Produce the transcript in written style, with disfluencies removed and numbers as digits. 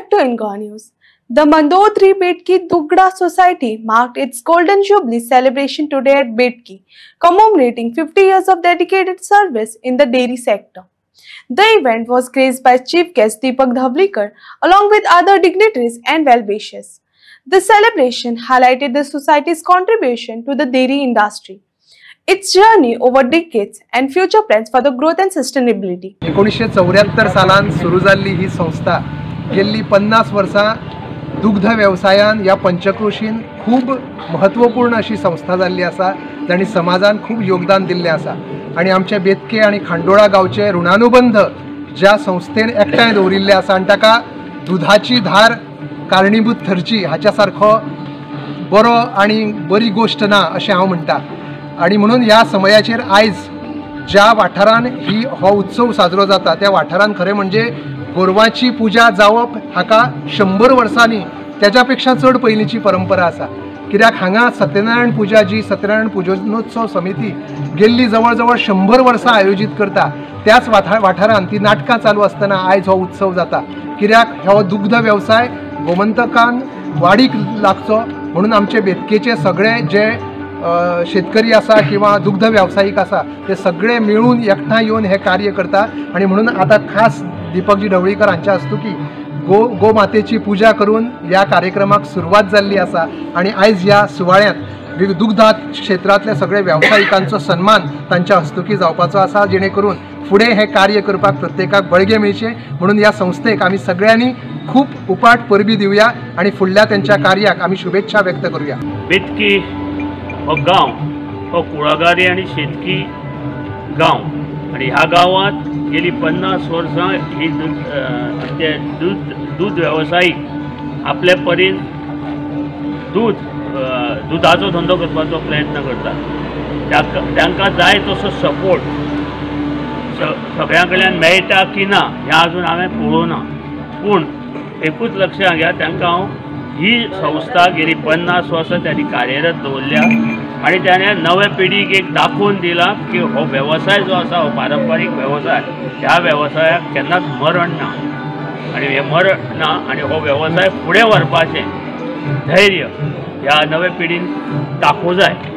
back to Inga News. The Mandodri Bedki Dugda Society marked its Golden Jubilee celebration today at Bedki, commemorating 50 years of dedicated service in the dairy sector. The event was graced by Chief Guest Deepak Dhavlikar along with other dignitaries and well-wishers. The celebration highlighted the society's contribution to the dairy industry, its journey over decades and future plans for the growth and sustainability. 1974 सालान सुरू झाली ही संस्था गेली 50 वर्सां दुग्ध व्यवसायान या पंचक्रोशीन खूब महत्वपूर्ण अशी संस्था जाल्ली आसा जाणी समाजान खूब योगदान दिल्लें आसा आणि आमचे बेतके आणि खांडोळा गांवचे ऋणानुबंध ज्या संस्थेन एकठांय दवरिल्ले आसा आणि ताका दुधाची धार कारणीभूत ठरची हाच्या सारको बरो आणि बरी गोष्ट ना अशें हांव म्हणटा। आणि म्हणून ह्या समयाचेर आयज ज्या वाठारान हो उत्सव साजरो जाता त्या वाठारान खरें म्हणजे गोरवाची पूजा जावप हाका 100 वर्सांनी त्याच्या पेक्षा चड पयलींची परंपरा आसा। कित्याक हांगा सत्यनारायण पूजा जी सत्यनारायण पूजनोत्सव समिती गेल्ली जवळ जवळ 100 वर्सां आयोजीत करता त्याच वाठारान ती नाटकां चालू आसतना आयज हो उत्सव जाता। कित्याक हो दुग्ध व्यवसाय गोमंतकान वाडीक लागचो म्हणून आमचे बेतकेचे सगळे जे शेतकरी आसा किंवा दुग्ध व्यावसायिक आसा ते सगळे मिळून एकठांय येवन हे कार्य करता आणि म्हणून आता खास दीपकजी ढवळीकर हांच्या हस्तुकी गोमातेची पूजा करून या कार्यक्रमाक सुरुवात जाल्ली आसा आणि आयज ह्या सुवाळ्यात दुग्ध क्षेत्रातले सगळे व्यावसायिकांचो सन्मान तांच्या हस्तुकी जावपाचो आसा जेणे करून फुडें हे कार्य करपाक प्रत्येकाक बळगे मेळचे म्हणून ह्या संस्थेक आमी सगळ्यांनी खूब उपाट परबी दिवया आणि फुडल्या त्यांच्या कार्याक आमी शुभेच्छा व्यक्त करूया। बेतकी हो गांव हो कुळागारी आणि शेतकी गांव आणि ह्या गांवांत गेली 50 वर्सां ही दूध वेवसायीक आपले परीन दुधाचो धंदो करपाचो प्रयत्न करतात। तांकां जाय तसो सपोर्ट सगळ्यां कडल्यान मेळटा की ना हें अजून हांवें पळोवना पूण एकूच लक्षांत घ्या तांकां हांव ही संस्था गेली 50 वर्सां त्यांनी कार्यरत दवरल्या आणि त्याने नव्या पिढीक एक दाखवून दिला की हो व्यवसाय जो आसा हो पारंपारीक व्यवसाय ह्या व्यवसायाक केन्नाच मरण ना आणि हे मरण ना आणि हो व्यवसाय फुडें व्हरपाचें धैर्य ह्या नव्या पिढीन दाखोवं जाय।